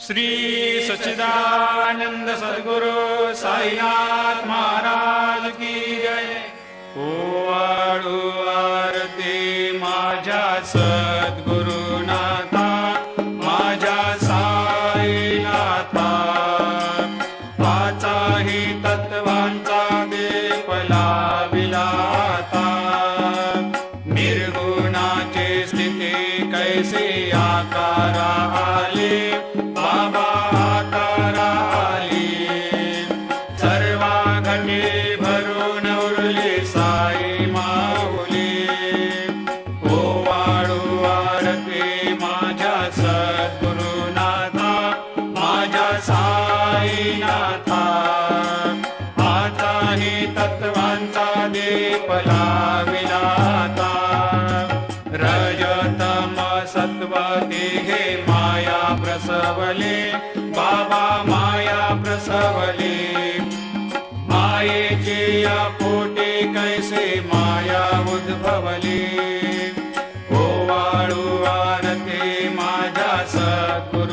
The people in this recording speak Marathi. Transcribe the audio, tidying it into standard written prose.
श्री सच्चिदानंद सद्गुरु साईनाथ महाराज की जय। ओवाळू आरती माझ्या सद्गुरुनाथा, माझ्या साईनाथा, पाचाही तत्वांचा दीप लाविला आता। निर्गुणाची स्थिती कैसे आकारा आले, बाबा आकारा आली। सर्वा घटी भरून उरली साई माऊली। ओवाळू आरती माझ्या सद्गुरुनाथा, माझ्या साईनाथा, आताही तत्वांचा दीप लाविला आता। रजतम सत्व तिघे माया प्रसवले, बाबा माया प्रसवले। मायेची या पोटी कैसे माया उद्भवली। ओवाळू आरती माझ्या सद्गुरु